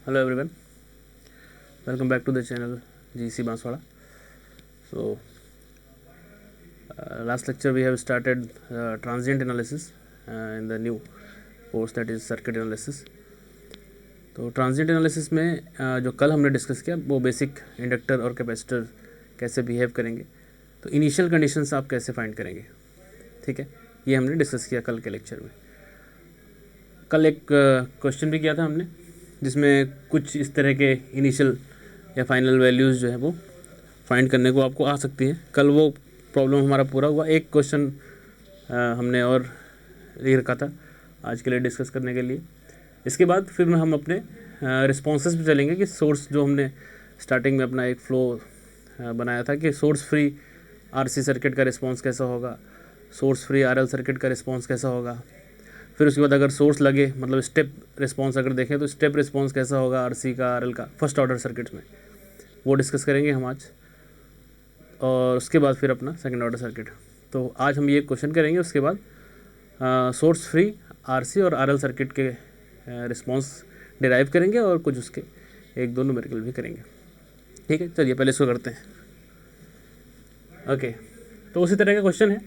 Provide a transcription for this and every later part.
Hello everyone, welcome back to the channel GC Banswara. So last lecture we have started transient analysis in the new course that is circuit analysis. तो transient analysis में जो कल हमने discuss किया वो basic inductor और capacitor कैसे behave करेंगे, तो इनिशियल कंडीशंस आप कैसे फाइंड करेंगे, ठीक है, ये हमने डिस्कस किया कल के लेक्चर में. कल एक क्वेश्चन भी किया था हमने जिसमें कुछ इस तरह के इनिशियल या फाइनल वैल्यूज़ जो है वो फाइंड करने को आपको आ सकती हैं. कल वो प्रॉब्लम हमारा पूरा हुआ. एक क्वेश्चन हमने और लिख रखा था आज के लिए डिस्कस करने के लिए. इसके बाद फिर हम अपने रिस्पॉन्सेस पे चलेंगे कि सोर्स जो हमने स्टार्टिंग में अपना एक फ्लो बनाया था कि सोर्स फ्री आरसी सर्किट का रिस्पॉन्स कैसा होगा, सोर्स फ्री आरएल सर्किट का रिस्पॉन्स कैसा होगा. फिर उसके बाद अगर सोर्स लगे मतलब स्टेप रिस्पॉन्स अगर देखें तो स्टेप रिस्पॉन्स कैसा होगा आरसी का आरएल का फर्स्ट ऑर्डर सर्किट्स में, वो डिस्कस करेंगे हम आज. और उसके बाद फिर अपना सेकंड ऑर्डर सर्किट. तो आज हम ये क्वेश्चन करेंगे. उसके बाद सोर्स फ्री आरसी और आरएल सर्किट के रिस्पॉन्स डिराइव करेंगे और कुछ उसके एक दो न्यूमेरिकल भी करेंगे. ठीक है, चलिए पहले इसको करते हैं. ओके, तो उसी तरह का क्वेश्चन है.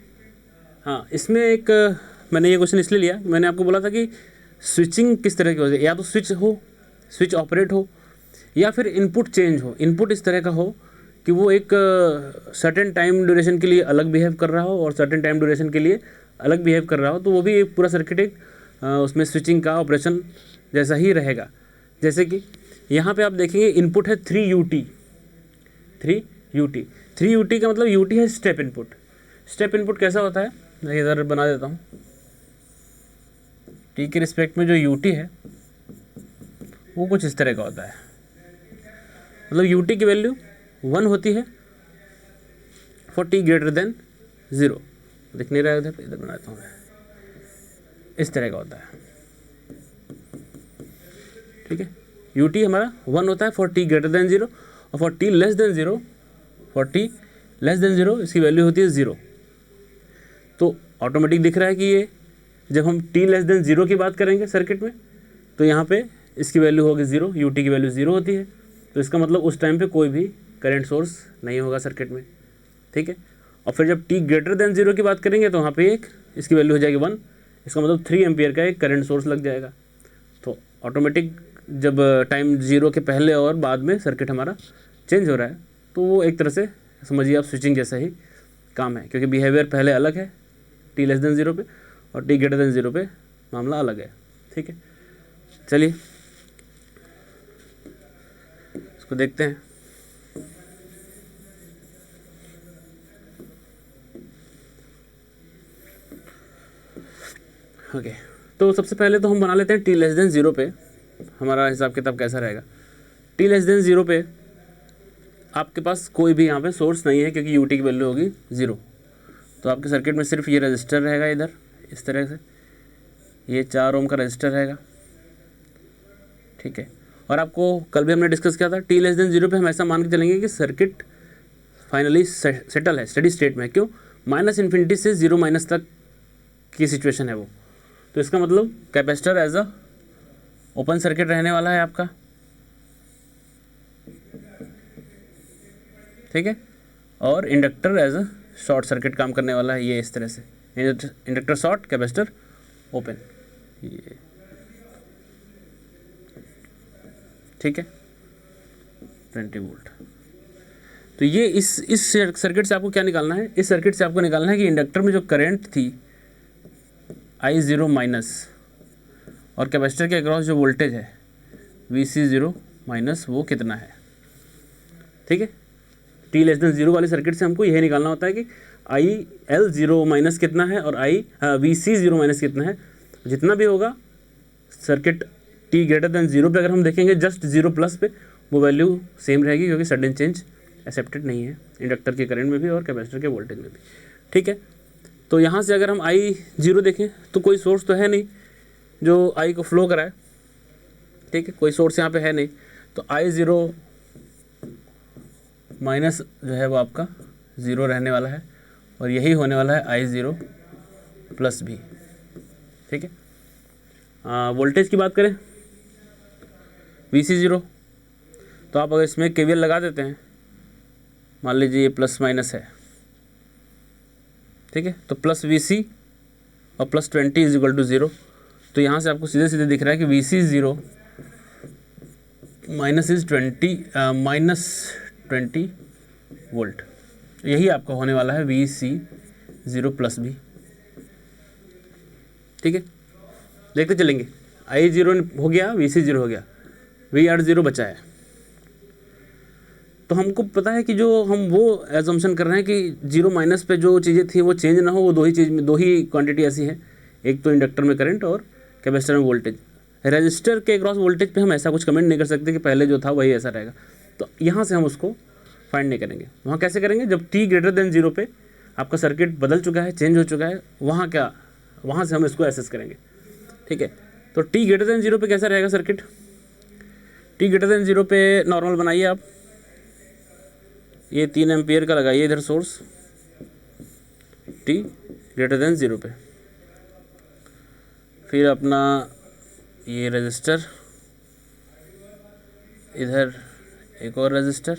हाँ, इसमें एक मैंने ये क्वेश्चन इसलिए लिया, मैंने आपको बोला था कि स्विचिंग किस तरह की हो जाए, या तो स्विच ऑपरेट हो या फिर इनपुट चेंज हो. इनपुट इस तरह का हो कि वो एक सर्टेन टाइम ड्यूरेशन के लिए अलग बिहेव कर रहा हो और सर्टेन टाइम ड्यूरेशन के लिए अलग बिहेव कर रहा हो, तो वो भी एक पूरा सर्किट एक उसमें स्विचिंग का ऑपरेशन जैसा ही रहेगा. जैसे कि यहाँ पे आप देखेंगे इनपुट है 3 UT का मतलब UT है स्टेप इनपुट. स्टेप इनपुट कैसा होता है, मैं इधर बना देता हूँ. टी के रिस्पेक्ट में जो UT है वो कुछ इस तरह का होता है. मतलब UT की वैल्यू 1 होती है फॉर t ग्रेटर देन 0. दिख नहीं रहा है, इधर बना देता हूँ मैं. इस तरह का होता है, ठीक है. UT हमारा 1 होता है फॉर t ग्रेटर देन 0 और फॉर t लेस देन 0 इसकी वैल्यू होती है 0. तो ऑटोमेटिक दिख रहा है कि ये जब हम t लेस देन 0 की बात करेंगे सर्किट में तो यहाँ पे इसकी वैल्यू होगी 0, UT की वैल्यू 0 होती है. तो इसका मतलब उस टाइम पे कोई भी करंट सोर्स नहीं होगा सर्किट में, ठीक है. और फिर जब t ग्रेटर देन 0 की बात करेंगे तो वहाँ पे एक इसकी वैल्यू हो जाएगी 1. इसका मतलब 3 एम्पियर का एक करंट सोर्स लग जाएगा. तो ऑटोमेटिक जब टाइम 0 के पहले और बाद में सर्किट हमारा चेंज हो रहा है तो वो एक तरह से समझिए आप स्विचिंग जैसा ही काम है, क्योंकि बिहेवियर पहले अलग है t लेस देन 0 पे और t ग्रेटर देन 0 पे मामला अलग है, ठीक है. चलिए इसको देखते हैं. ओके, तो सबसे पहले तो हम बना लेते हैं t लेस देन 0 पे हमारा हिसाब किताब कैसा रहेगा. t लेस देन 0 पे आपके पास कोई भी यहाँ पे सोर्स नहीं है क्योंकि UT की वैल्यू होगी 0. तो आपके सर्किट में सिर्फ ये रजिस्टर रहेगा इधर इस तरह से, ये 4 ओम का रजिस्टर रहेगा, ठीक है. और आपको कल भी हमने डिस्कस किया था t लेस देन 0 पे हम ऐसा मान के चलेंगे कि सर्किट फाइनली सेटल है, स्टडी स्टेट में. क्यों? -इन्फिनिटी से 0 तक की सिचुएशन है वो. तो इसका मतलब capacitor as a open circuit रहने वाला है आपका, ठीक है. और inductor as a short circuit काम करने वाला है, ये इस तरह से इंडक्टर शॉर्ट कैपेसिटर ओपन, ये ठीक है 20 वोल्ट. तो ये इस सर्किट से आपको क्या निकालना है, इस सर्किट से आपको निकालना है कि इंडक्टर में जो करंट थी I0 माइनस और कैपेसिटर के अक्रॉस जो वोल्टेज है VC0 माइनस वो कितना है, ठीक है. t लेस देन 0 वाले सर्किट से हमको यही निकालना होता है कि IL0 माइनस कितना है और VC0 माइनस कितना है. जितना भी होगा सर्किट t ग्रेटर देन 0 पे अगर हम देखेंगे जस्ट 0 प्लस पे वो वैल्यू सेम रहेगी, क्योंकि सडन चेंज एक्सेप्टेड नहीं है इंडक्टर के करंट में भी और कैपेसिटर के वोल्टेज में भी, ठीक है. तो यहाँ से अगर हम I0 देखें तो कोई सोर्स तो है नहीं जो I को फ्लो कराए, ठीक है. कोई सोर्स यहाँ पे है नहीं, तो I0 माइनस जो है वो आपका 0 रहने वाला है और यही होने वाला है I0 प्लस भी, ठीक है. वोल्टेज की बात करें VC0, तो आप अगर इसमें KVL लगा देते हैं, मान लीजिए ये प्लस माइनस है, ठीक है, तो प्लस VC और प्लस 20 इज इक्वल टू 0। तो यहाँ से आपको सीधे सीधे दिख रहा है कि VC0 माइनस इज 20 वोल्ट, यही आपका होने वाला है VC0 प्लस भी, ठीक है। देखते चलेंगे, I0 हो गया, VC0 हो गया, VR0 बचा है। तो हमको पता है कि जो हम वो एजम्पशन कर रहे हैं कि जीरो माइनस पे जो चीज़ें थी वो चेंज ना हो, वो दो ही क्वांटिटी ऐसी है, एक तो इंडक्टर में करंट और कैपेसिटर में वोल्टेज। रजिस्टर के क्रॉस वोल्टेज पे हम ऐसा कुछ कमेंट नहीं कर सकते कि पहले जो था वही ऐसा रहेगा, तो यहाँ से हम उसको फाइंड नहीं करेंगे। वहाँ कैसे करेंगे, जब t ग्रेटर देन 0 पे आपका सर्किट बदल चुका है, चेंज हो चुका है, वहाँ से हम इसको एसेस करेंगे, ठीक है। तो t ग्रेटर देन 0 पे कैसा रहेगा सर्किट, t ग्रेटर देन 0 पे नॉर्मल बनाइए आप, ये 3 एम्पियर का लगाइए इधर सोर्स, t ग्रेटर देन 0 पे, फिर अपना ये रजिस्टर, इधर एक और रजिस्टर,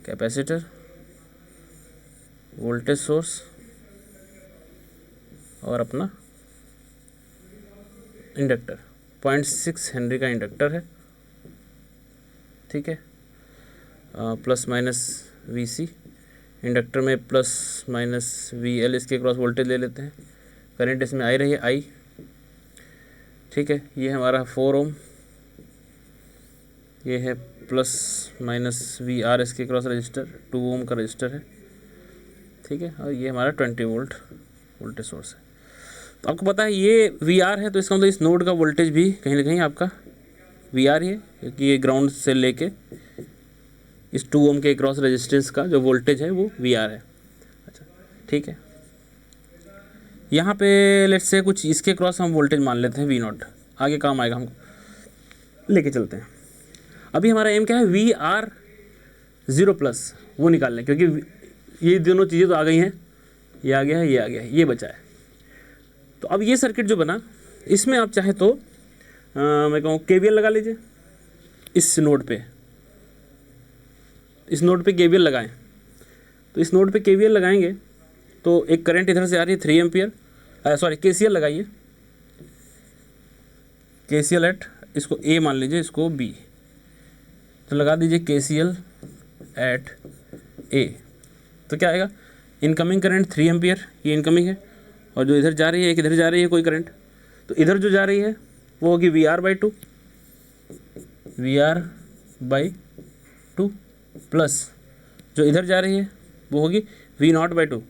कैपेसिटर, वोल्टेज सोर्स और अपना इंडक्टर, 0.6 हेनरी का इंडक्टर है, ठीक है। प्लस माइनस VC, इंडक्टर में प्लस माइनस VL, इसके क्रॉस वोल्टेज ले लेते हैं, करंट इसमें आई रही है I, ठीक है। ये हमारा 4 ओम, ये है प्लस माइनस VR, इसके क्रॉस रजिस्टर 2 ओम का रजिस्टर है, ठीक है। और ये हमारा 20 वोल्ट वोल्टेज सोर्स है। तो आपको पता है ये VR है, तो इसका मतलब इस नोड का वोल्टेज भी कहीं ना कहीं आपका VR ही है, क्योंकि ये ग्राउंड से लेके इस 2 ओम के क्रॉस रेजिस्टेंस का जो वोल्टेज है वो VR है। अच्छा, ठीक है। यहाँ पे लेट्स से कुछ इसके क्रॉस हम वोल्टेज मान लेते हैं V0, आगे काम आएगा, हमको लेके चलते हैं। अभी हमारा एम क्या है, VR0 प्लस वो निकालना है, क्योंकि ये दोनों चीज़ें तो आ गई हैं, ये आ गया है, ये आ गया है, ये बचा है। तो अब ये सर्किट जो बना, इसमें आप चाहे तो मैं कहूँ KVL लगा लीजिए इस नोड पे, इस नोड पे KVL लगाएं। तो इस नोड पे KVL लगाएंगे तो एक करंट इधर से आ रही है 3 एम्पियर, सॉरी KCL लगाइए, KCL एट, इसको A मान लीजिए, इसको B, तो लगा दीजिए KCL एट A। तो क्या आएगा, इनकमिंग करंट 3 एम्पियर, ये इनकमिंग है, और जो इधर जा रही है, एक इधर जा रही है कोई करंट, तो इधर जो जा रही है वो होगी VR/2 प्लस जो इधर जा रही है वो होगी V0/2।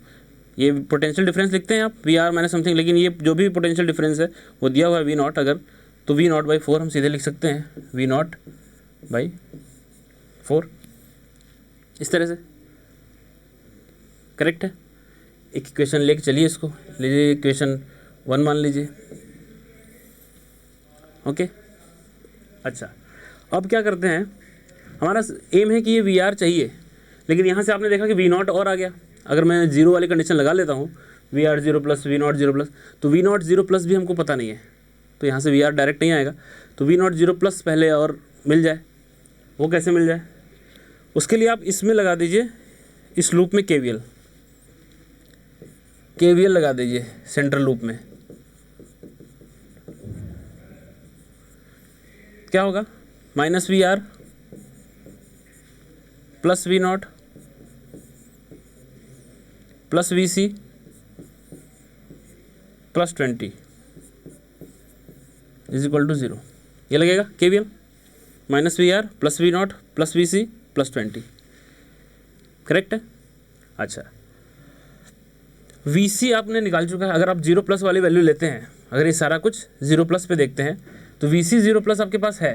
ये पोटेंशियल डिफरेंस लिखते हैं आप, VR माइनस समथिंग, लेकिन ये जो भी पोटेंशियल डिफरेंस है वो दिया हुआ है V0, अगर तो V0/4 हम सीधे लिख सकते हैं, V0/4, इस तरह से करेक्ट है। एक इक्वेशन लेके चलिए, इसको लीजिए इक्वेशन 1 मान लीजिए, ओके। अच्छा, अब क्या करते हैं, हमारा एम है कि ये VR चाहिए, लेकिन यहाँ से आपने देखा कि V0 और आ गया। अगर मैं 0 वाली कंडीशन लगा लेता हूँ, VR0 प्लस V0 प्लस, तो V0 प्लस भी हमको पता नहीं है, तो यहाँ से VR डायरेक्ट नहीं आएगा, तो V0 प्लस पहले और मिल जाए, वो कैसे मिल जाए, उसके लिए आप इसमें लगा दीजिए, इस लूप में KVL लगा दीजिए सेंट्रल लूप में। क्या होगा, minus VR plus V0 plus VC plus 20 is equal to 0, ये लगेगा KVL, minus VR plus V0 plus VC plus 20, correct है। अच्छा, VC आपने निकाल चुका है, अगर आप 0 प्लस वाली वैल्यू लेते हैं, अगर ये सारा कुछ 0 प्लस पे देखते हैं, तो VC 0 प्लस आपके पास है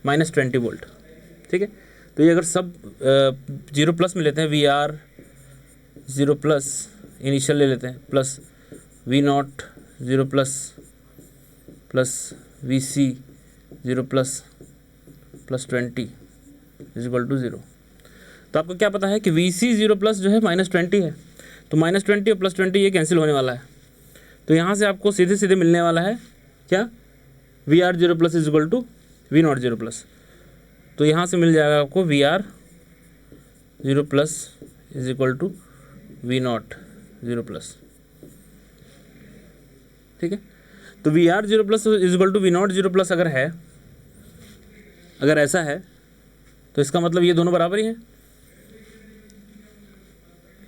-20 वोल्ट, ठीक है। तो ये अगर सब 0 प्लस में लेते हैं, VR 0 प्लस इनिशियल ले लेते हैं, plus V0 0 plus plus VC 0 plus plus 20 is equal to 0। तो आपको क्या पता है कि VC 0 प्लस जो है -20 है, तो -20 और प्लस 20 ये कैंसिल होने वाला है, तो यहाँ से आपको सीधे सीधे मिलने वाला है क्या, VR 0 plus is equal to V naught zero plus, तो यहाँ से मिल जाएगा आपको V R zero plus is equal to V naught zero plus. ठीक है, तो V R zero plus is equal to V naught zero plus अगर है, अगर ऐसा है तो इसका मतलब ये दोनों बराबर ही हैं।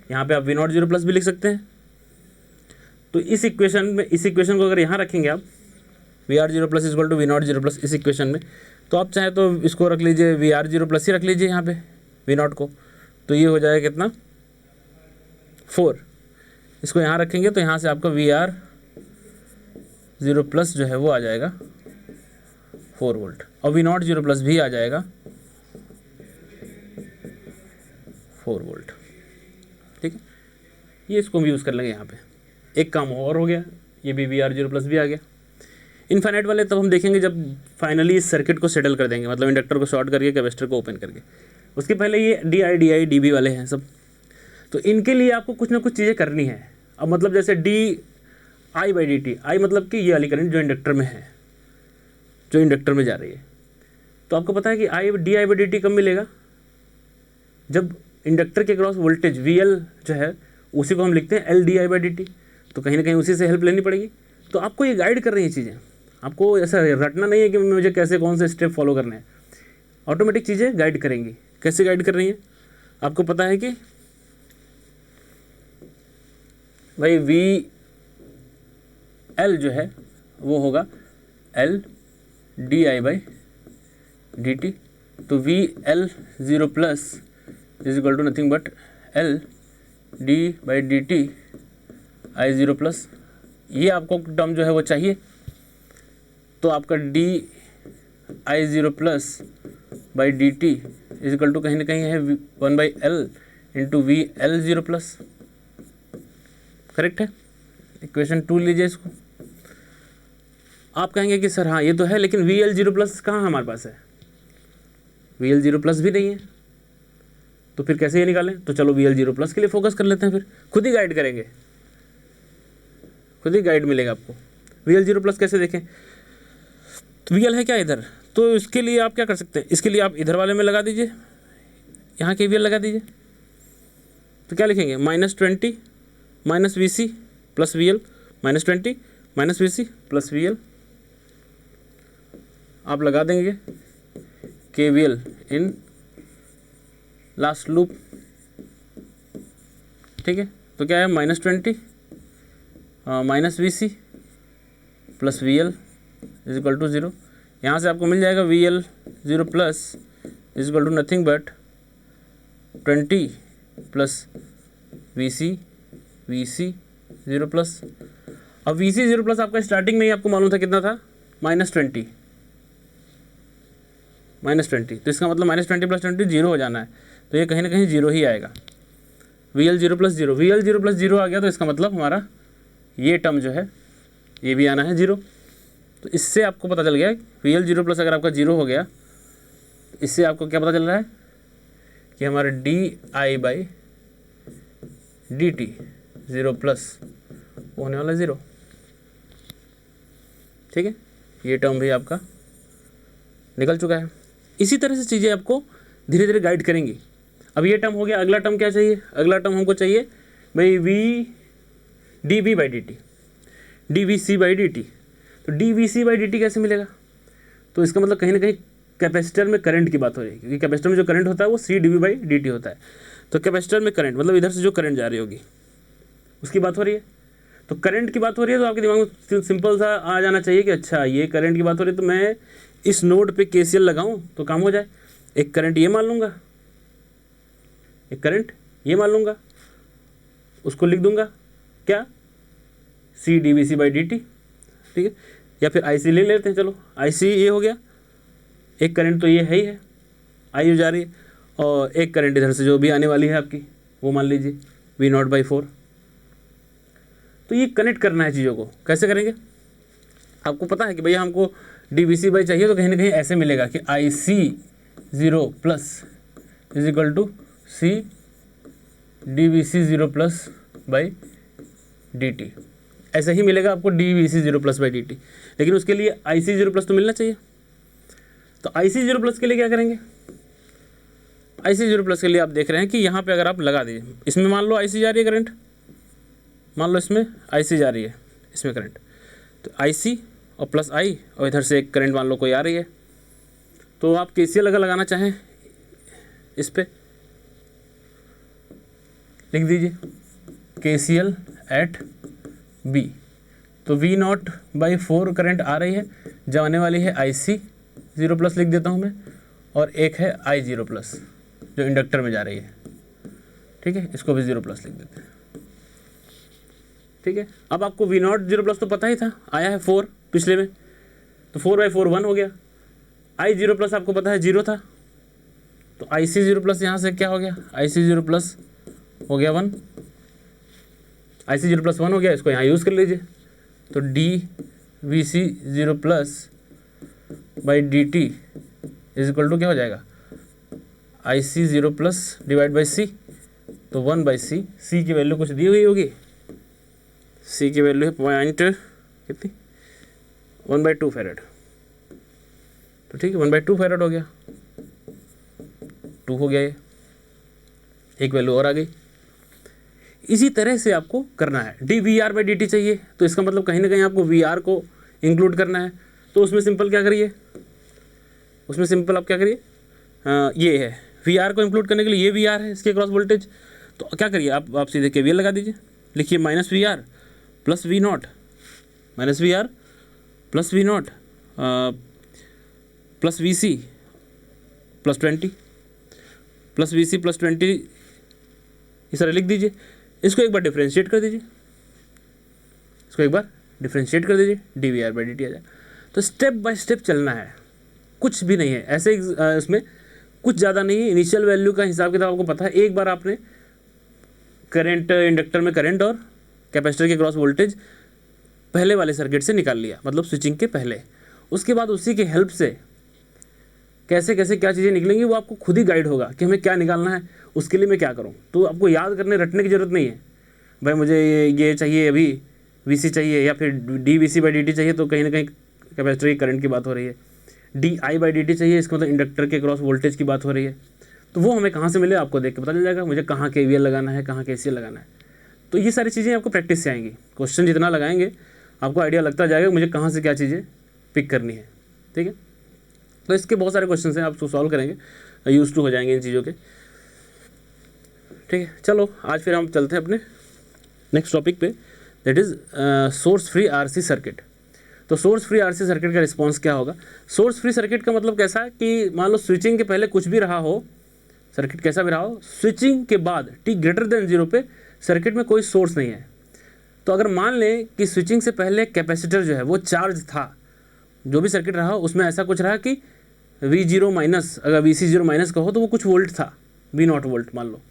यहाँ पे आप वी नॉट जीरो प्लस भी लिख सकते हैं। तो इस इक्वेशन में, इस इक्वेशन को अगर यहाँ रखेंगे आप, V R zero plus is equal to V naught zero plus इस इक्वेशन में, तो आप चाहे तो इसको रख लीजिए वी आर जीरो प्लस ही रख लीजिए यहाँ पे वी नॉट को, तो ये हो जाएगा कितना 4। इसको यहाँ रखेंगे तो यहाँ से आपका वी आर जीरो प्लस जो है वो आ जाएगा 4 वोल्ट, और वी नॉट जीरो प्लस भी आ जाएगा 4 वोल्ट। ठीक है, ये इसको हम यूज़ कर लेंगे यहाँ पे। एक काम और हो गया, ये भी वी आर जीरो प्लस भी आ गया। इनफाइनाइट वाले तब हम देखेंगे जब फाइनली इस सर्किट को सेटल कर देंगे, मतलब इंडक्टर को शॉर्ट करके कैपेसिटर को ओपन करके। उसके पहले ये डी आई डी बी वाले हैं सब, तो इनके लिए आपको कुछ ना कुछ चीज़ें करनी है। अब मतलब जैसे D I by D T, I मतलब कि ये वाली करंट जो इंडक्टर में है, जो इंडक्टर में जा रही है, तो आपको पता है कि I D I by D T कब मिलेगा, जब इंडक्टर के क्रॉस वोल्टेज वी एल जो है उसी को हम लिखते हैं L D I by D T, तो कहीं ना कहीं उसी से हेल्प लेनी पड़ेगी। तो आपको ये गाइड कर रही है चीज़ें, आपको ऐसा रटना नहीं है कि मुझे कैसे कौन से स्टेप फॉलो करने हैं, ऑटोमेटिक चीज़ें गाइड करेंगी। कैसे गाइड कर रही हैं, आपको पता है कि भाई वी एल जो है वो होगा L D I by D T, तो V L zero plus is equal to nothing but L D by D T I zero plus. ये आपको टर्म जो है वो चाहिए, तो आपका D I zero plus by D T is equal to कहीं ना कहीं है 1 बाई L into V L zero plus. Correct है, इक्वेशन 2 लीजिए इसको। आप कहेंगे कि सर हाँ ये तो है, लेकिन वी एल ज़ीरो प्लस कहाँ हमारे पास है, वी एल ज़ीरो प्लस भी नहीं है, तो फिर कैसे ये निकालें। तो चलो वी एल ज़ीरो प्लस के लिए फोकस कर लेते हैं, फिर खुद ही गाइड करेंगे, खुद ही गाइड मिलेगा आपको। वी एल ज़ीरो प्लस कैसे देखें, तो वी एल है क्या इधर, तो इसके लिए आप क्या कर सकते हैं, इसके लिए आप इधर वाले में लगा दीजिए, यहाँ के वी एल लगा दीजिए, तो क्या लिखेंगे -20 minus V C plus V L, -20 minus V C plus V L. आप लगा देंगे के V L in last loop. ठीक है, तो क्या है -20 minus V C plus V L is equal to 0। यहाँ से आपको मिल जाएगा V L zero plus is equal to nothing but 20 plus V C zero plus. अब वी सी ज़ीरो प्लस आपका स्टार्टिंग में ही आपको मालूम था कितना था, -20, तो इसका मतलब -20 प्लस 20 0 हो जाना है, तो ये कहीं ना कहीं 0 ही आएगा। We L zero plus 0, we L zero plus 0 आ गया, तो इसका मतलब हमारा ये टर्म जो है ये भी आना है 0। तो इससे आपको पता चल गया वी एल ज़ीरो प्लस अगर आपका 0 हो गया, इससे आपको क्या पता चल रहा है कि हमारा D I by D T zero plus होने वाला 0। ठीक है, ये टर्म भी आपका निकल चुका है। इसी तरह से चीज़ें आपको धीरे धीरे गाइड करेंगी। अब ये टर्म हो गया, अगला टर्म क्या चाहिए, अगला टर्म हमको चाहिए भाई V D V by D T, D V C by D T. तो D V C by D T कैसे मिलेगा, तो इसका मतलब कहीं ना कहीं कैपेसिटर में करंट की बात हो रही है, क्योंकि कैपेसिटर में जो करंट होता है वो C D V by D T होता है। तो कैपेसिटर में करंट मतलब इधर से जो करंट जा रही होगी उसकी बात हो रही है। तो करंट की बात हो रही है, तो आपके दिमाग में सिंपल सा आ जाना चाहिए कि अच्छा ये करंट की बात हो रही है, तो मैं इस नोड पे केसीएल लगाऊं तो काम हो जाए। एक करंट ये मान लूँगा, एक करंट ये मान लूँगा, उसको लिख दूंगा क्या, C D V C by D T. ठीक है, या फिर आई सी ले लेते हैं, चलो आई सी ये हो गया, एक करंट तो ये है ही है, आई जा रही है, और एक करंट इधर से जो भी आने वाली है आपकी वो मान लीजिए वी नॉट बाई 4। तो ये कनेक्ट करना है चीज़ों को, कैसे करेंगे, आपको पता है कि भैया हमको डी वी सी बाई चाहिए, तो कहीं ना कहीं ऐसे मिलेगा कि I C zero plus is equal to C D V C zero plus by D T. ऐसे ही मिलेगा आपको D V C zero plus by D T, लेकिन उसके लिए आई सी ज़ीरो प्लस तो मिलना चाहिए। तो IC0+ के लिए क्या करेंगे, IC0+ के लिए आप देख रहे हैं कि यहाँ पे अगर आप लगा दीजिए, इसमें मान लो IC जा रही है करंट, मान लो इसमें IC जा रही है, इसमें करंट, तो IC और प्लस I और इधर से एक करंट मान लो कोई आ रही है, तो आप KCL अगर लगाना चाहें इस पे लिख दीजिए KCL एट B, तो V0/4 करंट आ रही है, जाने वाली है IC0+ लिख देता हूँ मैं, और एक है I0+ जो इंडक्टर में जा रही है, ठीक है, इसको भी 0+ लिख देते हैं, ठीक है। अब आपको V0 तो पता ही था, आया है 4 पिछले में, तो 4/4 1 हो गया, I0+ आपको पता है 0 था, तो IC0+ यहाँ से क्या हो गया, IC0+ हो गया 1, IC0+ 1 हो गया, इसको यहाँ यूज़ कर लीजिए, तो dVC0+/dt इज इक्वल टू क्या हो जाएगा, IC0+ डिवाइड बाई C, तो 1/C, C की वैल्यू कुछ दी हुई होगी, C की वैल्यू है पॉइंट कितनी 1/2 फैरेड, तो ठीक है 1/2 फैरेड हो गया, 2 हो गया, ये एक वैल्यू और आ गई। इसी तरह से आपको करना है, dVR/dt चाहिए, तो इसका मतलब कहीं ना कहीं आपको VR को इंक्लूड करना है, तो उसमें सिंपल क्या करिए, उसमें सिंपल आप क्या करिए, ये है VR को इंक्लूड करने के लिए ये VR है, इसके क्रॉस वोल्टेज, तो क्या करिए आप सीधे KVL लगा दीजिए, लिखिए -VR plus V0, -VR plus V0 plus VC plus 20 plus VC plus 20, इस तरह लिख दीजिए। इसको एक बार डिफ्रेंशिएट कर दीजिए, इसको एक बार डिफ्रेंशिएट कर दीजिए, dVR/dt आ जाए। तो स्टेप बाय स्टेप चलना है, कुछ भी नहीं है ऐसे, इसमें कुछ ज़्यादा नहीं है, इनिशियल वैल्यू का हिसाब किताब आपको पता है, एक बार आपने करंट, इंडक्टर में करंट और कैपेसिटर के क्रॉस वोल्टेज पहले वाले सर्किट से निकाल लिया, मतलब स्विचिंग के पहले, उसके बाद उसी की हेल्प से कैसे कैसे क्या चीज़ें निकलेंगी वो आपको खुद ही गाइड होगा कि हमें क्या निकालना है, उसके लिए मैं क्या करूँ। तो आपको याद करने रटने की ज़रूरत नहीं है, भाई मुझे ये चाहिए अभी VC चाहिए या फिर dVC/dt चाहिए, तो कहीं ना कहीं कैपेसिटर की करंट की बात हो रही है, dI/dt चाहिए, इसका मतलब इंडक्टर के क्रॉस वोल्टेज की बात हो रही है, तो वो हमें कहाँ से मिले आपको देख के पता चल जाएगा, मुझे कहाँ KVL लगाना है, कहाँ KCL लगाना है। तो ये सारी चीज़ें आपको प्रैक्टिस से आएंगी, क्वेश्चन जितना लगाएंगे आपको आइडिया लगता जाएगा मुझे कहाँ से क्या चीज़ें पिक करनी है, ठीक है। तो इसके बहुत सारे क्वेश्चन हैं, आप उसको सॉल्व करेंगे, यूज टू हो जाएंगे इन चीज़ों के, ठीक है। चलो आज फिर हम चलते हैं अपने नेक्स्ट टॉपिक पे, that is source free RC circuit. तो सोर्स फ्री RC सर्किट का रिस्पॉन्स क्या होगा। सोर्स फ्री सर्किट का मतलब कैसा है कि मान लो स्विचिंग के पहले कुछ भी रहा हो, सर्किट कैसा भी रहा हो, स्विचिंग के बाद t>0 पे सर्किट में कोई सोर्स नहीं है। तो अगर मान लें कि स्विचिंग से पहले कैपेसिटर जो है वो चार्ज था, जो भी सर्किट रहा उसमें ऐसा कुछ रहा कि V0- अगर VC0- का हो तो वो कुछ वोल्ट था, V0 वोल्ट मान लो,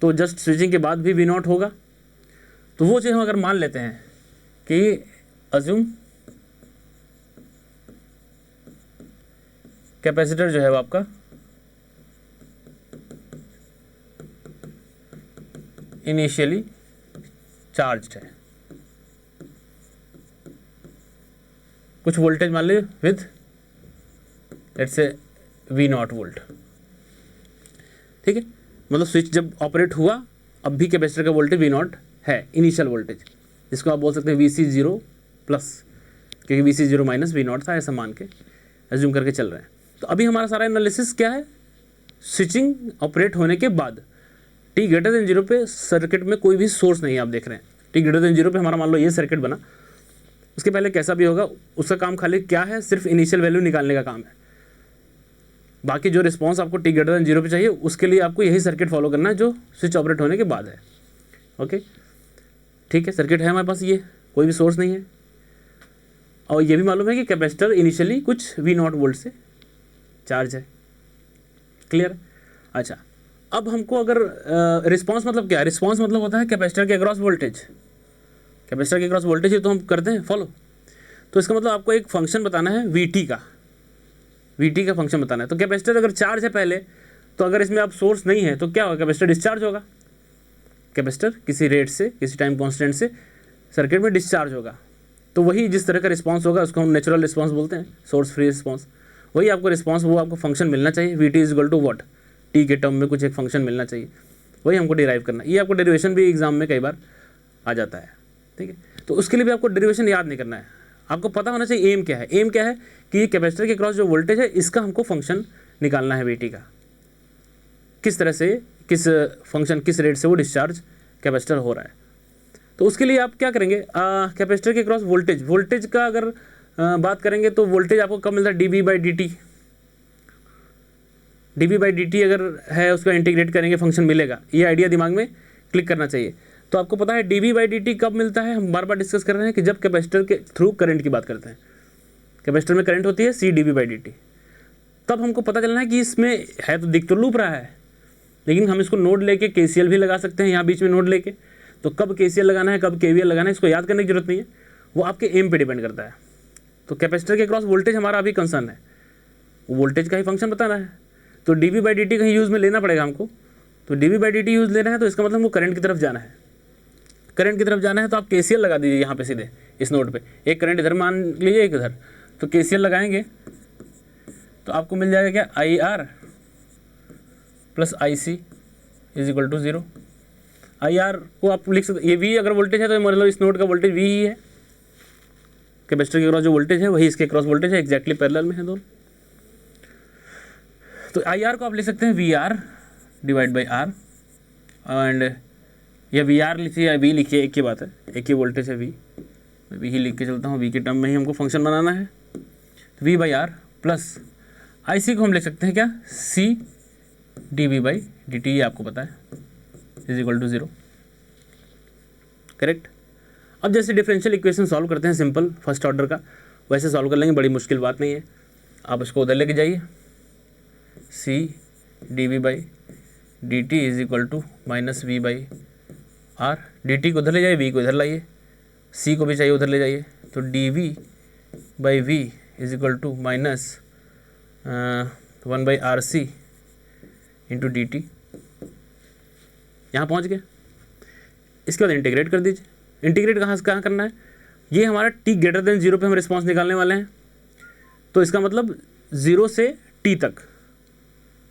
तो जस्ट स्विचिंग के बाद भी V0 होगा। तो वो चीज़ हम अगर मान लेते हैं कि अज्यूम कैपेसिटर जो है वो आपका इनिशियली चार्ज्ड है, कुछ वोल्टेज मान लीजिए with let's say V0 volt, ठीक है। मतलब स्विच जब ऑपरेट हुआ अब भी कैपेसिटर का वोल्टेज V0 है, इनिशियल वोल्टेज, जिसको आप बोल सकते हैं VC0+, क्योंकि VC0- V0 था, ऐसा मान के एज्यूम करके चल रहे हैं। तो अभी हमारा सारा एनालिसिस क्या है, स्विचिंग ऑपरेट होने के बाद t>0 पे सर्किट में कोई भी सोर्स नहीं है, आप देख रहे हैं t>0 पे हमारा मान लो ये सर्किट बना, उसके पहले कैसा भी होगा उसका काम खाली क्या है, सिर्फ इनिशियल वैल्यू निकालने का काम है। बाकी जो रिस्पांस आपको t>0 पे चाहिए उसके लिए आपको यही सर्किट फॉलो करना है जो स्विच ऑपरेट होने के बाद है, ओके, ठीक है। सर्किट है हमारे पास, ये कोई भी सोर्स नहीं है, और ये भी मालूम है कि कैपेसिटर इनिशियली कुछ V0 वोल्ट से चार्ज है, क्लियर। अच्छा, अब हमको अगर रिस्पांस मतलब क्या है, रिस्पांस मतलब होता है कैपेसिटर के अक्रॉस वोल्टेज, कैपेसिटर के अक्रॉस वोल्टेज तो हम करते हैं फॉलो। तो इसका मतलब आपको एक फंक्शन बताना है VT का फंक्शन बताना है। तो कैपेसिटर अगर चार्ज है पहले, तो अगर इसमें अब सोर्स नहीं है तो क्या होगा, कैपेसिटर डिस्चार्ज होगा, कैपेसिटर किसी रेट से, किसी टाइम कांस्टेंट से सर्किट में डिस्चार्ज होगा। तो वही जिस तरह का रिस्पांस होगा उसको हम नेचुरल रिस्पांस बोलते हैं, सोर्स फ्री रिस्पांस, वही आपको रिस्पॉन्स, वो आपको फंक्शन मिलना चाहिए, V T is equal to what, T के टर्म में कुछ एक फंक्शन मिलना चाहिए, वही हमको डिराइव करना है। ये आपको डेरिवेशन भी एग्जाम में कई बार आ जाता है, ठीक है। तो उसके लिए भी आपको डेरिवेशन याद नहीं करना है, आपको पता होना चाहिए एम क्या है। एम क्या है कि ये कैपेसिटर के क्रॉस जो वोल्टेज है इसका हमको फंक्शन निकालना है वी टी का, किस तरह से, किस फंक्शन, किस रेट से वो डिस्चार्ज कैपेसिटर हो रहा है। तो उसके लिए आप क्या करेंगे, कैपेसिटर के क्रॉस वोल्टेज, वोल्टेज का अगर बात करेंगे तो वोल्टेज आपको कब मिलता है, D V by D T. D V by D T अगर है उसका इंटीग्रेट करेंगे फंक्शन मिलेगा, ये आइडिया दिमाग में क्लिक करना चाहिए। तो आपको पता है D V by D T कब मिलता है, हम बार बार डिस्कस कर रहे हैं कि जब कैपेसिटर के थ्रू करंट की बात करते हैं, कैपेसिटर में करंट होती है C D V by D T, तब हमको पता चलना है कि इसमें है तो दिख तो लूप रहा है, लेकिन हम इसको नोड लेके KCL भी लगा सकते हैं यहाँ बीच में नोड लेके। तो कब KCL लगाना है, कब KVL लगाना है, इसको याद करने की जरूरत नहीं है, वो आपके एम पे डिपेंड करता है। तो कैपेसिटर के क्रॉस वोल्टेज हमारा अभी कंसर्न है, वो वोल्टेज का ही फंक्शन बताना है। तो D V by D T कहीं यूज़ में लेना पड़ेगा हमको। तो D V by D T use लेना है तो इसका मतलब वो करंट की तरफ जाना है, करंट की तरफ जाना है तो आप KCL लगा दीजिए यहाँ पे सीधे इस नोड पे, एक करंट इधर मान लीजिए एक इधर, तो KCL लगाएंगे तो आपको मिल जाएगा क्या, IR plus IC is equal to 0। IR को आप लिख सकते, ये V अगर वोल्टेज है तो मतलब इस नोड का वोल्टेज V ही है, कैपेसिटर के क्रॉस जो वोल्टेज है वही इसके क्रॉस वोल्टेज है, एग्जैक्टली पैरेलल में है दोनों। तो IR को आप लिख सकते हैं VR divide by R, and या VR लिखिए या V लिखिए, एक ही बात है, एक ही वोल्टेज है V, मैं V ही लिख के चलता हूँ, V के टर्म में ही हमको फंक्शन बनाना है। तो V by R plus IC को हम लिख सकते हैं क्या, C D V by D T, ये आपको पता है, इज इक्वल टू 0, करेक्ट। अब जैसे डिफरेंशियल इक्वेशन सॉल्व करते हैं सिंपल फर्स्ट ऑर्डर का, वैसे सॉल्व कर लेंगे, बड़ी मुश्किल बात नहीं है। आप इसको उधर लेके जाइए, C D V by D T is equal to minus V by R, D T को उधर ले जाइए, वी को इधर लाइए, सी को भी चाहिए उधर ले जाइए, तो D V by V is equal to minus 1 by R C into D T. यहाँ पहुँच गए, इसके बाद इंटीग्रेट कर दीजिए। इंटीग्रेट कहाँ से कहाँ करना है, ये हमारा t ग्रेटर देन 0 पे हम रिस्पांस निकालने वाले हैं, तो इसका मतलब 0 से t तक,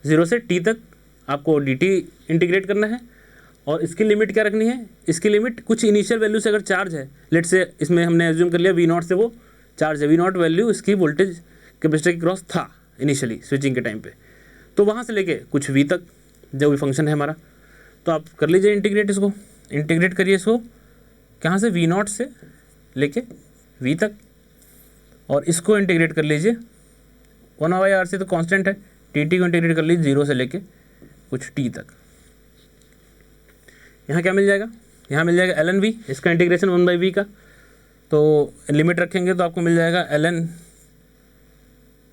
0 से t तक आपको dt इंटीग्रेट करना है। और इसकी लिमिट क्या रखनी है, इसकी लिमिट कुछ इनिशियल वैल्यू से अगर चार्ज है, लेट से इसमें हमने एज्यूम कर लिया V0 से वो चार्ज है, V0 वैल्यू इसकी वोल्टेज कैपेसिटर के क्रॉस था इनिशियली स्विचिंग के टाइम पे, तो वहाँ से लेके कुछ v तक जो भी फंक्शन है हमारा, तो आप कर लीजिए इंटीग्रेट, इसको इंटीग्रेट करिए इसको कहाँ से, V0 से लेके v तक, और इसको इंटीग्रेट कर लीजिए 1/r से तो कांस्टेंट है, dt को इंटीग्रेट कर लीजिए 0 से लेके कुछ t तक। यहाँ क्या मिल जाएगा, यहाँ मिल जाएगा ln v, इसका इंटीग्रेशन 1/v का, तो लिमिट रखेंगे तो आपको मिल जाएगा ln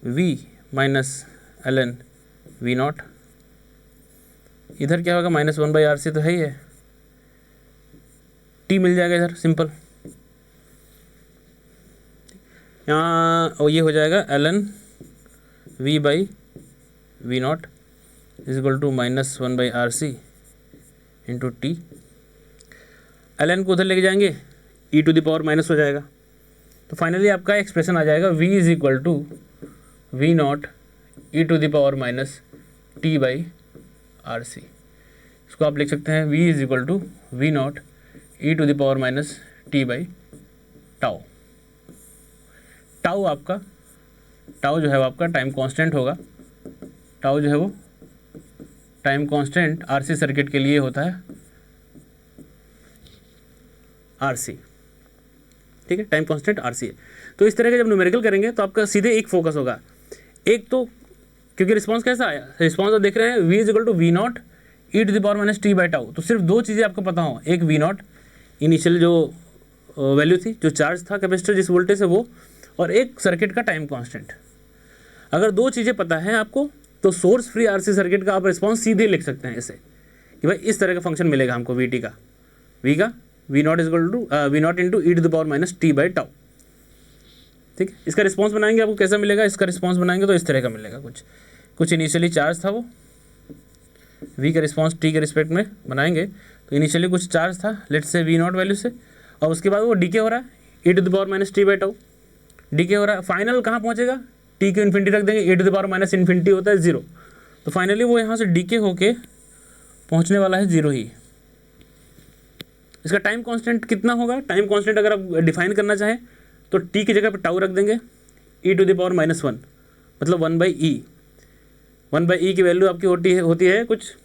v minus ln v0, इधर क्या होगा माइनस 1/r से तो है ही है, t मिल जाएगा इधर सिंपल, यहाँ ये हो जाएगा ln v by v0 is equal to minus 1/r C into T. ln को उधर लेके जाएंगे e to the power minus हो जाएगा, तो फाइनली आपका एक्सप्रेशन आ जाएगा v is equal to v0 e to the power minus T by R C. इसको आप लिख सकते हैं v is equal to v0 e to the power minus T by tau. Tau आपका, टाउ जो है वो आपका टाइम कांस्टेंट होगा, टाउ जो है वो टाइम कांस्टेंट आरसी सर्किट के लिए होता है आरसी, ठीक है, टाइम कांस्टेंट आरसी है। तो इस तरह के जब न्यूमेरिकल करेंगे तो आपका सीधे एक फोकस होगा, एक तो क्योंकि रिस्पांस कैसा आया, रिस्पांस आप देख रहे हैं v is equal to v0 e to the power minus T by tau, तो सिर्फ दो चीज़ें आपको पता हो, एक v0 इनिशियल जो वैल्यू थी, जो चार्ज था कैपेसिटर जिस वोल्टेज से वो, और एक सर्किट का टाइम कांस्टेंट। अगर दो चीज़ें पता है आपको तो सोर्स फ्री आरसी सर्किट का आप रिस्पांस सीधे लिख सकते हैं ऐसे कि भाई इस तरह का फंक्शन मिलेगा हमको वी का, v0 is equal to v0 into E to the power minus T by tau, ठीक है। इसका रिस्पांस बनाएंगे आपको कैसा मिलेगा, इसका रिस्पांस बनाएंगे तो इस तरह का मिलेगा, कुछ इनिशियली चार्ज था वो v का रिस्पांस t के रिस्पेक्ट में बनाएंगे तो इनिशियली कुछ चार्ज था लेट से v0 वैल्यू से, और उसके बाद वो डीके हो रहा है e to the power minus T by tau, decay हो रहा है, फाइनल कहाँ पहुँचेगा टी को इन्फिनिटी रख देंगे, e⁻∞ होता है 0, तो फाइनली वो यहाँ से डीके होके पहुँचने वाला है 0 ही। इसका टाइम कांस्टेंट कितना होगा? टाइम कांस्टेंट अगर आप डिफाइन करना चाहें तो टी की जगह पर टाउ रख देंगे, e⁻⁻1 मतलब 1/e। 1/e की वैल्यू आपकी होती है कुछ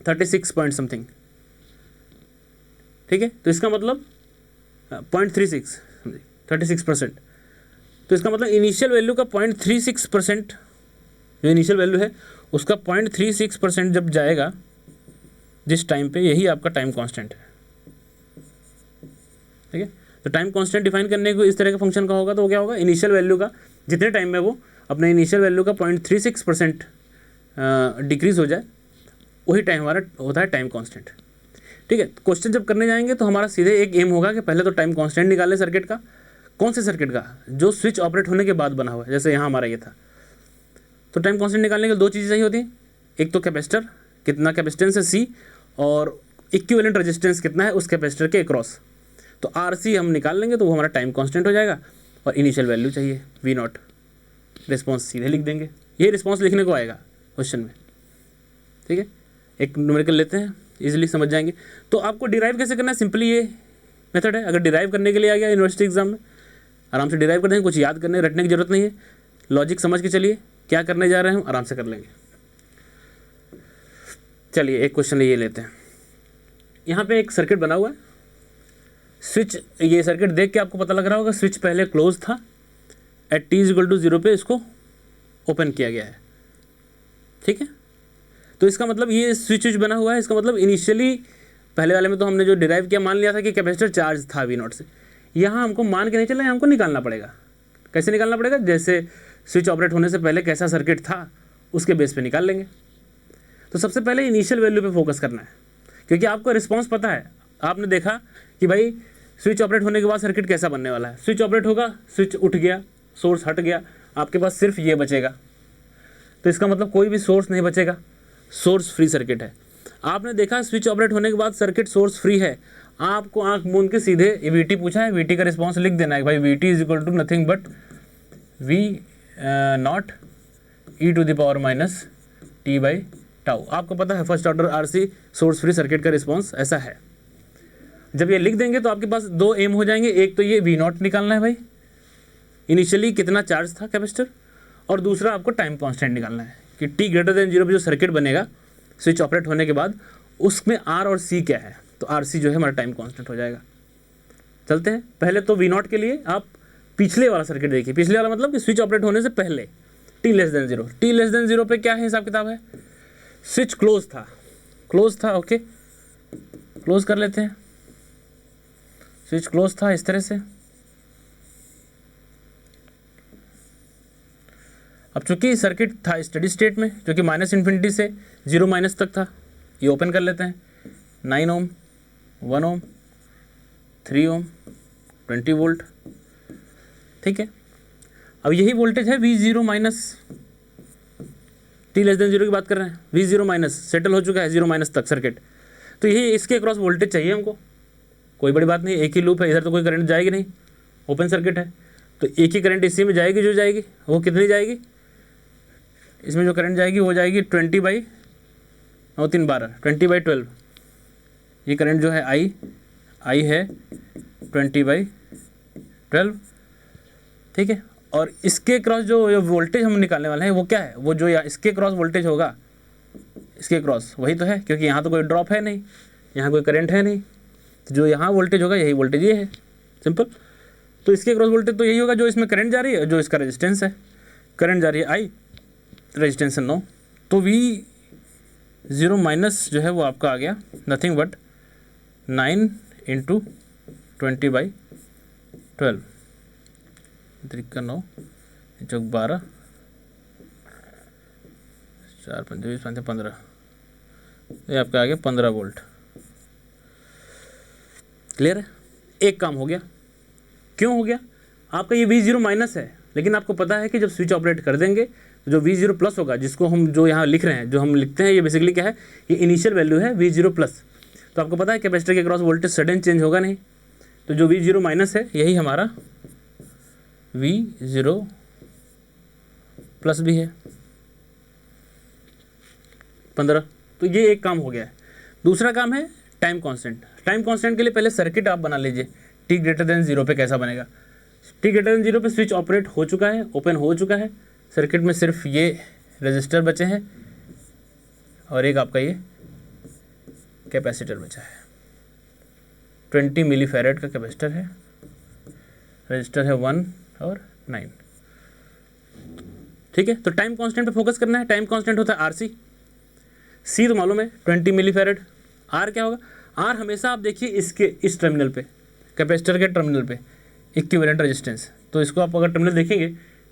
36 पॉइंट समथिंग, ठीक है। तो इसका मतलब 0.36 36%। तो इसका मतलब इनिशियल वैल्यू का 0.36%, जो इनिशियल वैल्यू है उसका 0.36% जब जाएगा जिस टाइम पे, यही आपका टाइम कांस्टेंट है, ठीक है। तो टाइम कांस्टेंट डिफाइन करने को इस तरह का फंक्शन का होगा, तो वो क्या होगा, इनिशियल वैल्यू का जितने टाइम में वो अपने इनिशियल वैल्यू का 0.36% डिक्रीज हो जाए, वही टाइम हमारा होता है टाइम कांस्टेंट, ठीक है। क्वेश्चन जब करने जाएंगे तो हमारा सीधे एक एम होगा कि पहले तो टाइम कांस्टेंट निकालें सर्किट का। कौन से सर्किट का? जो स्विच ऑपरेट होने के बाद बना हुआ है, जैसे यहाँ हमारा ये था। तो टाइम कांस्टेंट निकालने के लिए दो चीज़ें चाहिए होती हैं, एक तो कैपेसिटर, कितना कैपेसिटेंस है C, और इक्विवेलेंट रेजिस्टेंस कितना है उस कैपेसिटर के अक्रॉस। तो RC हम निकाल लेंगे तो वो हमारा टाइम कांस्टेंट हो जाएगा, और इनिशियल वैल्यू चाहिए V0। रिस्पॉन्स सीधे लिख देंगे, ये रिस्पॉन्स लिखने को आएगा क्वेश्चन में, ठीक है। एक न्यूमेरिकल लेते हैं, इजीली समझ जाएंगे। तो आपको डिराइव कैसे करना है, सिंपली ये मेथड है। अगर डिराइव करने के लिए आ गया यूनिवर्सिटी एग्जाम में, आराम से डिराइव कर देंगे, कुछ याद करने रटने की जरूरत नहीं है, लॉजिक समझ के चलिए क्या करने जा रहे हैं, हम आराम से कर लेंगे। चलिए एक क्वेश्चन ये लेते हैं। यहाँ पे एक सर्किट बना हुआ है, स्विच, ये सर्किट देख के आपको पता लग रहा होगा स्विच पहले क्लोज था, एट t=0 पे इसको ओपन किया गया है, ठीक है। तो इसका मतलब ये स्विच बना हुआ है, इसका मतलब इनिशियली पहले वाले में तो हमने जो डिराइव किया मान लिया था कि कैपेसिटर चार्ज था V0 से। यहाँ हमको मान के नहीं चलना है, हमको निकालना पड़ेगा। कैसे निकालना पड़ेगा? जैसे स्विच ऑपरेट होने से पहले कैसा सर्किट था उसके बेस पे निकाल लेंगे। तो सबसे पहले इनिशियल वैल्यू पे फोकस करना है, क्योंकि आपको रिस्पॉन्स पता है। आपने देखा कि भाई स्विच ऑपरेट होने के बाद सर्किट कैसा बनने वाला है। स्विच ऑपरेट होगा, स्विच उठ गया, सोर्स हट गया, आपके पास सिर्फ ये बचेगा। तो इसका मतलब कोई भी सोर्स नहीं बचेगा, सोर्स फ्री सर्किट है। आपने देखा स्विच ऑपरेट होने के बाद सर्किट सोर्स फ्री है, आपको आंख मूंद के सीधे VT पूछा है, VT का रिस्पॉन्स लिख देना है भाई VT = nothing but V0 e⁻t/τ। आपको पता है first order RC source free circuit का रिस्पॉन्स ऐसा है। जब ये लिख देंगे तो आपके पास दो एम हो जाएंगे, एक तो ये V0 निकालना है भाई, इनिशियली कितना चार्ज था कैपेसिटर, और दूसरा आपको टाइम कांस्टेंट निकालना है कि t>0 पे जो सर्किट बनेगा स्विच ऑपरेट होने के बाद उसमें R और C क्या है। तो RC जो है हमारा टाइम कांस्टेंट हो जाएगा। चलते हैं, पहले तो V0 के लिए आप पिछले वाला सर्किट देखिए। पिछले वाला मतलब कि स्विच ऑपरेट होने से पहले t 0। t 0 पे क्या है हिसाब किताब है, स्विच क्लोज था, ओके क्लोज कर लेते हैं। स्विच क्लोज था इस तरह से। अब चूंकि सर्किट था स्टडी स्टेट में, जो कि -∞ से 0- तक था, ये ओपन कर लेते हैं। 9 ओम, 1 ओम, 3 ओम, 20 वोल्ट, ठीक है। अब यही वोल्टेज है V0-, t<0 की बात कर रहे हैं, V0- सेटल हो चुका है 0- तक सर्किट। तो यही इसके अक्रॉस वोल्टेज चाहिए हमको। कोई बड़ी बात नहीं, एक ही लूप है, इधर तो कोई करंट जाएगी नहीं, ओपन सर्किट है। तो एक ही करंट इसी में जाएगी, जो जाएगी वो कितनी जाएगी, इसमें जो करंट जाएगी वो जाएगी 20/12। ये करंट जो है I है 20/12, ठीक है। और इसके क्रॉस जो वोल्टेज हम निकालने वाले हैं वो क्या है, वो जो इसके क्रॉस वोल्टेज होगा, इसके क्रॉस वही तो है, क्योंकि यहाँ तो कोई ड्रॉप है नहीं, यहाँ कोई करंट है नहीं, तो जो यहाँ वोल्टेज होगा यही वोल्टेज ये है, सिंपल। तो इसके क्रॉस वोल्टेज तो यही होगा जो इसमें करंट जा रही है, जो इसका रेजिस्टेंस है, करंट जा रही है I, रेजिस्टेंस 9। तो V0- जो है वो आपका आ गया नथिंग बट 9 × 20/12, 9 चौक 12, 4 × 5 = 15, ये आपका आ गया 15 वोल्ट। क्लियर है? एक काम हो गया। क्यों हो गया? आपका ये V0- है, लेकिन आपको पता है कि जब स्विच ऑपरेट कर देंगे तो जो V0+ होगा, जिसको हम जो यहाँ लिख रहे हैं, जो हम लिखते हैं, ये बेसिकली क्या है, ये इनिशियल वैल्यू है V0+। तो आपको पता है कैपेसिटर के क्रॉस वोल्टेज सडन चेंज होगा नहीं, तो जो V0- है यही हमारा V0 प्लस भी है 15। तो ये एक काम हो गया है। दूसरा काम है टाइम कांस्टेंट। टाइम कांस्टेंट के लिए पहले सर्किट आप बना लीजिए, t ग्रेटर देन 0 पे कैसा बनेगा। t ग्रेटर देन 0 पे स्विच ऑपरेट हो चुका है, ओपन हो चुका है, सर्किट में सिर्फ ये रजिस्टर बचे हैं और एक आपका ये कैपेसिटर बचा है। 20 मिली फैरेड का कैपेसिटर है, रजिस्टर है 1 और 9। ठीक है, तो टाइम कांस्टेंट पे फोकस करना है। टाइम कांस्टेंट होता है आरसी, सी तो मालूम है 20 मिली फैरेड। आर क्या होगा, आर हमेशा आप देखिए इसके इस टर्मिनल पे, कैपेसिटर के टर्मिनल पे इक्विवेलेंट रेजिस्टेंस। तो इसको आप अगर टर्मिनल देखेंगे,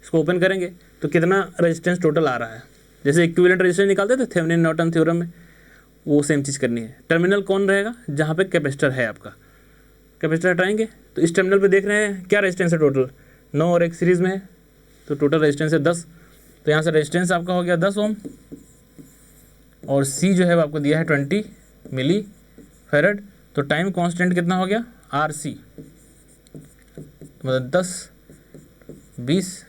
इसको ओपन करेंगे तो कितना रेजिस्टेंस टोटल आ रहा है। जैसे इक्विवेलेंट रेजिस्टेंस निकालते थे थेवेनिन नॉर्टन थ्योरम में, वो सेम चीज़ करनी है। टर्मिनल कौन रहेगा, जहाँ पे कैपेसिटर है आपका, कैपेसिटर हटाएंगे तो इस टर्मिनल पे देख रहे हैं क्या रेजिस्टेंस है टोटल, 9 और एक सीरीज़ में है, तो टोटल रेजिस्टेंस है 10। तो यहाँ से रेजिस्टेंस आपका हो गया 10 ओम, और सी जो है वो आपको दिया है 20 मिली फैरेड। तो टाइम कांस्टेंट कितना हो गया, आर सी, मतलब 10 20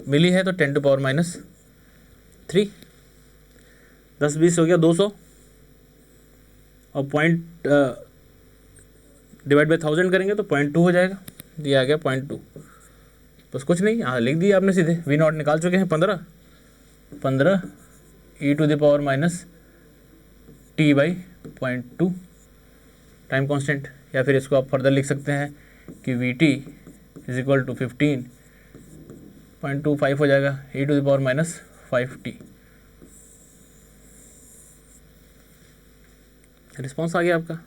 मिली है तो 10⁻³ 10 20 हो गया 200, और पॉइंट डिवाइड बाई 1000 करेंगे तो 0.2 हो जाएगा। ये आ गया 0.2। बस कुछ नहीं, हाँ लिख दिया आपने सीधे। वी नॉट निकाल चुके हैं 15 e⁻t/0.2 टाइम कांस्टेंट। या फिर इसको आप फर्दर लिख सकते हैं कि Vt = 15.25 हो जाएगा e⁻⁵t। रिस्पॉन्स आ गया आपका।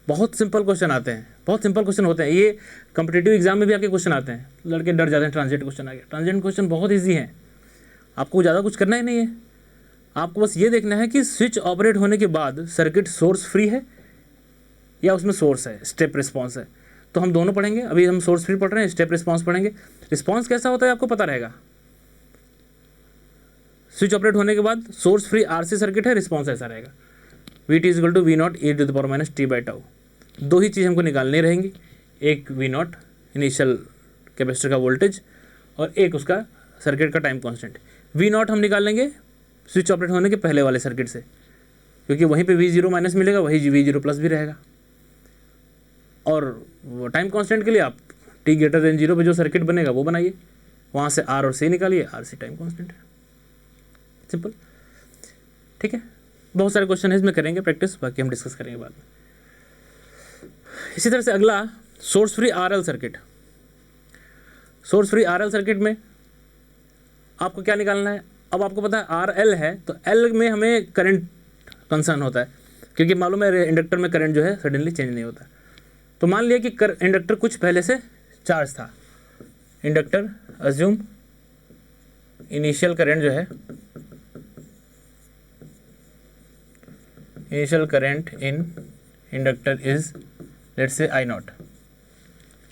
बहुत सिंपल क्वेश्चन आते हैं, बहुत सिंपल क्वेश्चन होते हैं ये। कॉम्पिटिटिव एग्जाम में भी आपके क्वेश्चन आते हैं, लड़के डर जाते हैं ट्रांजिट क्वेश्चन आ गया। ट्रांजिट क्वेश्चन बहुत ईजी है, आपको ज़्यादा कुछ करना ही नहीं है। आपको बस ये देखना है कि स्विच ऑपरेट होने के बाद सर्किट सोर्स फ्री है या उसमें सोर्स है, स्टेप रिस्पॉन्स है। तो हम दोनों पढ़ेंगे, अभी हम सोर्स फ्री पढ़ रहे हैं, स्टेप रिस्पॉन्स पढ़ेंगे। रिस्पॉन्स कैसा होता है आपको पता रहेगा। स्विच ऑपरेट होने के बाद सोर्स फ्री आरसी सर्किट है, रिस्पॉन्स ऐसा रहेगा Vt = V0 e⁻t/τ। दो ही चीज़ हमको निकालनी रहेंगी, एक V0 इनिशियल कैपेसिटर का वोल्टेज और एक उसका सर्किट का टाइम कांस्टेंट। V0 हम निकाल लेंगे स्विच ऑपरेट होने के पहले वाले सर्किट से, क्योंकि वहीं पे V0- मिलेगा, वही V0+ भी रहेगा। और टाइम कांस्टेंट के लिए आप t ग्रेटर देन 0 पे जो सर्किट बनेगा वो बनाइए, वहाँ से R और C निकालिए, RC टाइम कांस्टेंट है। सिंपल, ठीक है। बहुत सारे क्वेश्चन है इसमें, करेंगे प्रैक्टिस, बाकी हम डिस्कस करेंगे बाद में। इसी तरह से अगला source free RL circuit. Source free RL circuit में आपको क्या निकालना है। अब आपको पता है आरएल है तो एल में हमें करंट कंसर्न होता है, क्योंकि मालूम है इंडक्टर में करंट जो है सडनली चेंज नहीं होता। तो मान लिया कि इंडक्टर कुछ पहले से चार्ज था। इंडक्टर अज्यूम इनिशियल करंट जो है, initial current in inductor is let's say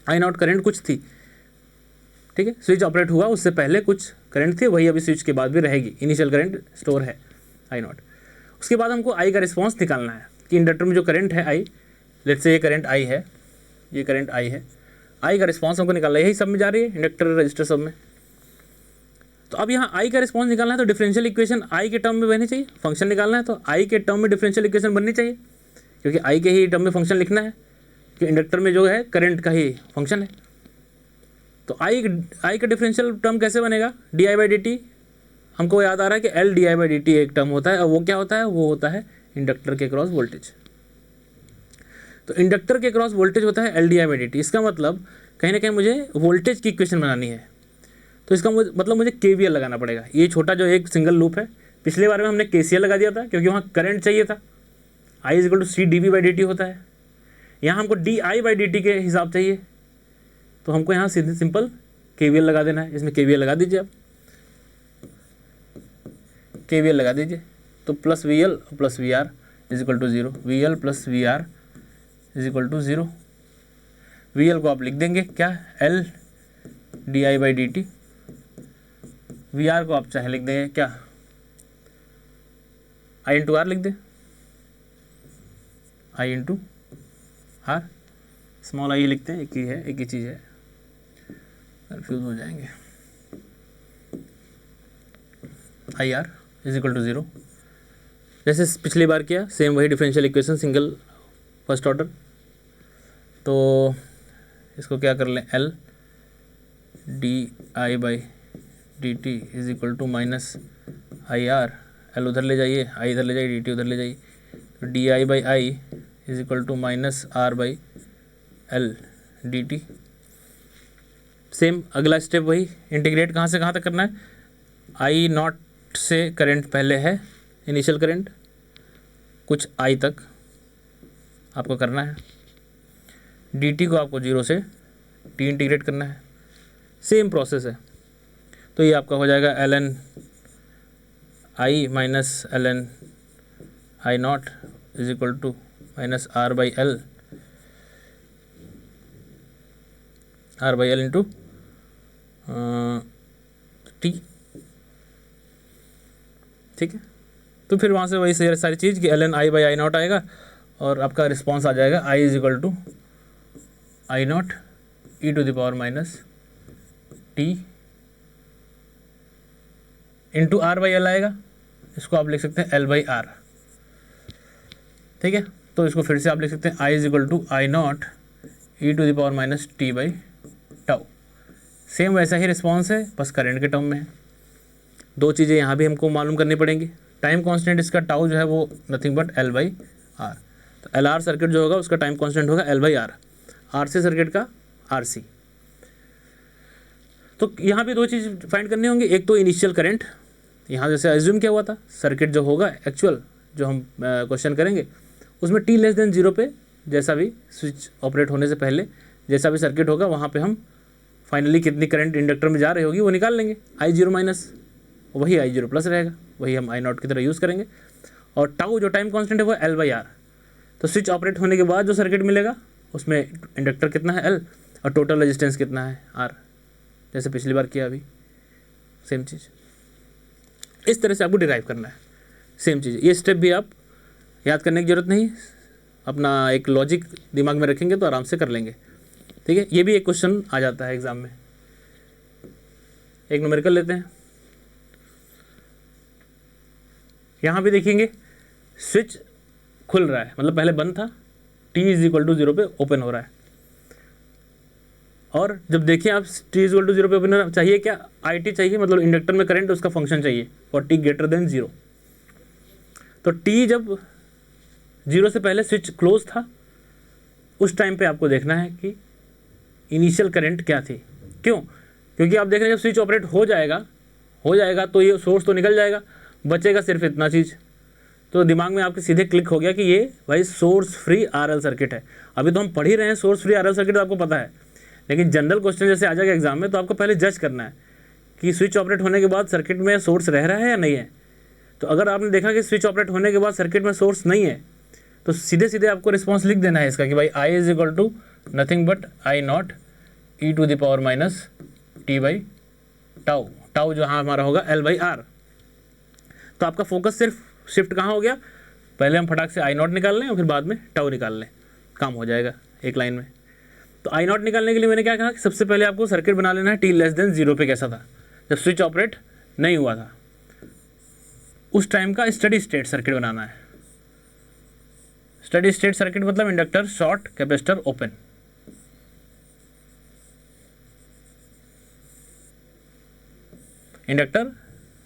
I0 current कुछ थी, ठीक है। स्विच ऑपरेट हुआ उससे पहले कुछ करंट थी, वही अभी स्विच के बाद भी रहेगी। इनिशियल करंट स्टोर है I0। उसके बाद हमको I का रिस्पॉन्स निकालना है कि इंडक्टर में जो करंट है I, लेट्स से ये करंट I है, ये करंट I है, I का रिस्पॉन्स हमको निकालना है। यही सब में जा रही है, इंडक्टर रजिस्टर सब में। तो अब यहाँ I का रिस्पॉन्स निकालना है तो डिफरेंशियल इक्वेशन I के टर्म में बननी चाहिए। फंक्शन निकालना है तो I के टर्म में डिफरेंशियल इक्वेशन बननी चाहिए, क्योंकि I के ही टर्म में फंक्शन लिखना है, कि इंडक्टर में जो है करंट का ही फंक्शन है। तो I का डिफरेंशियल टर्म कैसे बनेगा, di/dt। हमको याद आ रहा है कि LdI/dt एक टर्म होता है, और वो क्या होता है, वो होता है इंडक्टर के क्रॉस वोल्टेज। तो इंडक्टर के क्रॉस वोल्टेज होता है LdI/dt। इसका मतलब कहीं ना कहीं मुझे वोल्टेज की इक्वेशन बनानी है, तो इसका मतलब मुझे KVL लगाना पड़ेगा। ये छोटा जो एक सिंगल लूप है, पिछले बार में हमने KCL लगा दिया था, क्योंकि वहाँ करंट चाहिए था। I = CdV/dt होता है, यहाँ हमको di/dt के हिसाब चाहिए, तो हमको यहाँ सीधे सिंपल KVL लगा देना है। इसमें KVL लगा दीजिए आप, KVL लगा दीजिए तो +VL + VR = 0, VL + VR = 0। VL को आप लिख देंगे क्या, LdI/dt। VR को आप चाहे लिख देंगे क्या, I/R लिख दें, I/R। स्मॉल आई लिखते हैं, एक ही है, एक ही चीज़ है, कंफ्यूज हो जाएंगे। I R is equal to 0। जैसे पिछली बार किया सेम वही differential equation single first order. तो इसको क्या कर लें, L D I by D T is equal to minus I R, L उधर ले जाइए, आई इधर ले जाइए, डी टी उधर ले जाइए, तो D I by I is equal to minus R by L D T. Same अगला स्टेप वही, इंटीग्रेट कहाँ से कहाँ तक करना है, आई नॉट से करंट पहले है इनिशियल करंट, कुछ आई तक आपको करना है, डी टी को आपको 0 से टी इंटीग्रेट करना है, सेम प्रोसेस है। तो ये आपका हो जाएगा L N I minus L N I naught is equal to minus R by L into T. ठीक है, तो फिर वहाँ से वही सारी चीज़ कि L N I by I not आएगा और आपका रिस्पॉन्स आ जाएगा I is equal to I not E to the power minus T into R by L आएगा। इसको आप लिख सकते हैं एल बाई आर। ठीक है, तो इसको फिर से आप लिख सकते हैं I is equal to I not E to the power minus T by tau. Same वैसा ही रिस्पॉन्स है, बस करंट के टर्म में है। दो चीज़ें यहाँ भी हमको मालूम करनी पड़ेंगी। टाइम कांस्टेंट इसका टाउ जो है वो nothing but L by R. तो एल आर सर्किट जो होगा उसका टाइम कांस्टेंट होगा L by R, R C circuit का आर सी। तो यहाँ भी दो चीज़ फाइंड करनी होंगी, एक तो इनिशियल करंट, यहाँ जैसे एज्यूम किया हुआ था सर्किट जो होगा एक्चुअल जो हम क्वेश्चन करेंगे उसमें टी लेस देन 0 पे जैसा भी स्विच ऑपरेट होने से पहले जैसा भी सर्किट होगा वहाँ पे हम फाइनली कितनी करंट इंडक्टर में जा रही होगी वो निकाल लेंगे। आई जीरो माइनस वही आई जीरो प्लस रहेगा, वही हम आई नॉट की तरह यूज़ करेंगे। और टाउ जो टाइम कांस्टेंट है वो एल बाई आर। तो स्विच ऑपरेट होने के बाद जो सर्किट मिलेगा उसमें इंडक्टर कितना है एल और टोटल रेजिस्टेंस कितना है आर, जैसे पिछली बार किया अभी सेम चीज़। इस तरह से आपको डिराइव करना है सेम चीज़। ये स्टेप भी आप याद करने की ज़रूरत नहीं, अपना एक लॉजिक दिमाग में रखेंगे तो आराम से कर लेंगे। ठीक है, ये भी एक क्वेश्चन आ जाता है एग्जाम में। एक न्यूमेरिकल लेते हैं, यहाँ भी देखेंगे स्विच खुल रहा है, मतलब पहले बंद था, t इज इक्वल टू 0 पे ओपन हो रहा है। और जब देखिए आप t इज इक्वल टू 0 पे ओपन हो रहा है, चाहिए क्या, IT चाहिए, मतलब इंडक्टर में करंट उसका फंक्शन चाहिए और t ग्रेटर देन 0। तो t जब 0 से पहले स्विच क्लोज था उस टाइम पे आपको देखना है कि इनिशियल करंट क्या थी। क्यों? क्योंकि आप देख रहे हैं जब स्विच ऑपरेट हो जाएगा तो ये सोर्स तो निकल जाएगा, बचेगा सिर्फ इतना चीज़। तो दिमाग में आपके सीधे क्लिक हो गया कि ये भाई सोर्स फ्री आरएल सर्किट है। अभी तो हम पढ़ ही रहे हैं सोर्स फ्री आरएल सर्किट, तो आपको पता है, लेकिन जनरल क्वेश्चन जैसे आ जाएगा एग्जाम में तो आपको पहले जज करना है कि स्विच ऑपरेट होने के बाद सर्किट में सोर्स रह रहा है या नहीं है। तो अगर आपने देखा कि स्विच ऑपरेट होने के बाद सर्किट में सोर्स नहीं है तो सीधे सीधे आपको रिस्पॉन्स लिख देना है इसका कि भाई I is equal to nothing but I not E to the power minus T by tau. Tau जो हाँ हमारा होगा एल बाई आर। तो आपका फोकस सिर्फ शिफ्ट कहाँ हो गया, पहले हम फटाक से आई नॉट निकाल लें और फिर बाद में टाउ निकाल लें, काम हो जाएगा एक लाइन में। तो आई नॉट निकालने के लिए मैंने क्या कहा कि सबसे पहले आपको सर्किट बना लेना है टी लेस देन 0 पे कैसा था, जब स्विच ऑपरेट नहीं हुआ था, उस टाइम का स्टडी स्टेट सर्किट बनाना है। स्टडी स्टेट सर्किट मतलब inductor short, capacitor open. Inductor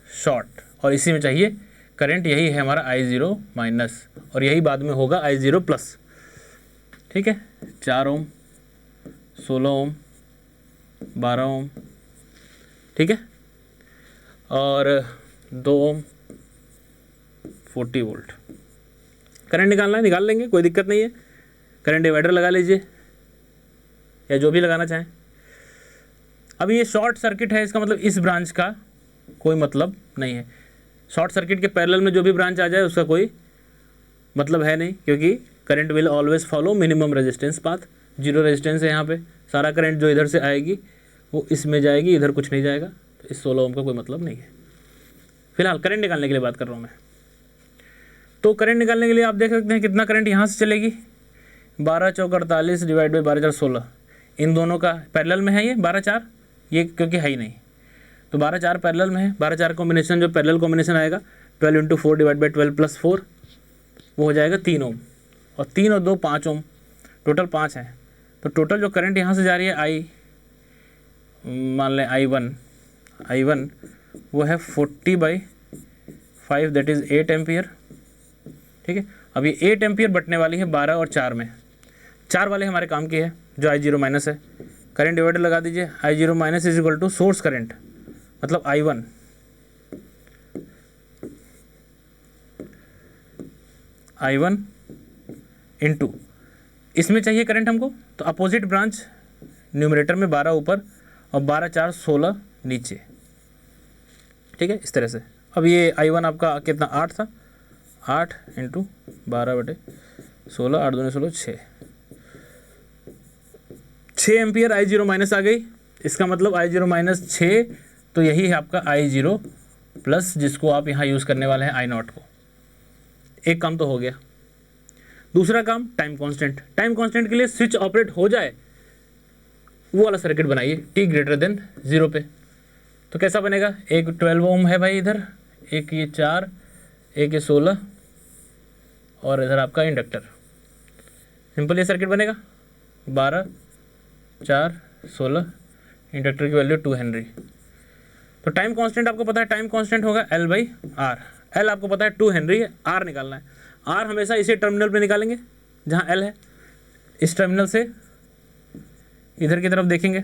short और इसी में चाहिए करंट, यही है हमारा I0 माइनस और यही बाद में होगा I0 प्लस। ठीक है, 4 ओम, 16 ओम, 12 ओम, ठीक है, और 2 ओम, 40 वोल्ट। करंट निकालना है, निकाल लेंगे, कोई दिक्कत नहीं है। करंट डिवाइडर लगा लीजिए या जो भी लगाना चाहें। अब ये शॉर्ट सर्किट है, इसका मतलब इस ब्रांच का कोई मतलब नहीं है। शॉर्ट सर्किट के पैरेलल में जो भी ब्रांच आ जाए उसका कोई मतलब है नहीं, क्योंकि current will always follow minimum resistance path. Zero resistance है यहाँ पे, सारा करंट जो इधर से आएगी वो इसमें जाएगी, इधर कुछ नहीं जाएगा। तो इस 16 ओम का कोई मतलब नहीं है। फिलहाल करंट निकालने के लिए बात कर रहा हूँ मैं। तो करंट निकालने के लिए आप देख सकते हैं कितना करंट यहाँ से चलेगी, 12 चौक 48 डिवाइड बाई 12 4 16। इन दोनों का पैरेलल में है ये 12 4, ये क्योंकि है ही नहीं। तो 12 4 पैरेलल में है, 12 4 कॉम्बिनेशन जो पैरेलल कॉम्बिनेशन आएगा 12 × 4 डिवाइड बाई 12 + 4 वो हो जाएगा 3 ओम, और 3 और 2 5 ओम, टोटल 5 है। तो टोटल जो करंट यहाँ से जा रही है आई, मान लें I1 वो है 40/5 दैट इज़ 8 एम्पियर। ठीक है, अब ये 8 एम्पियर बटने वाली है 12 और 4 में। 4 वाले हमारे काम की है जो I0 माइनस है। करंट डिवाइडर लगा दीजिए, I0 minus is equal to source current मतलब I1 इंटू इसमें चाहिए करंट हमको, तो अपोजिट ब्रांच न्यूमरेटर में 12 ऊपर और 12 4 16 नीचे। ठीक है, इस तरह से। अब ये I1 आपका कितना 8 था, 8 इंटू 12/16, 8 दूनी 16, 6 एम्पियर I0 माइनस आ गई। इसका मतलब I0 माइनस 6, तो यही है आपका I0 प्लस, जिसको आप यहाँ यूज़ करने वाले हैं I0 को। एक काम तो हो गया। दूसरा काम टाइम कांस्टेंट। टाइम कांस्टेंट के लिए स्विच ऑपरेट हो जाए वो वाला सर्किट बनाइए t > 0 पे। तो कैसा बनेगा, एक 12 ओम है भाई इधर, एक ये 4, एक ये 16 और इधर आपका इंडक्टर। सिंपल ये सर्किट बनेगा, 12 4 16, इंडक्टर की वैल्यू 2 हेनरी। तो टाइम कांस्टेंट आपको पता है, टाइम कांस्टेंट होगा L/R। L आपको पता है 2 हेनरी है, R निकालना है। R हमेशा इसी टर्मिनल पे निकालेंगे जहाँ L है। इस टर्मिनल से इधर की तरफ देखेंगे,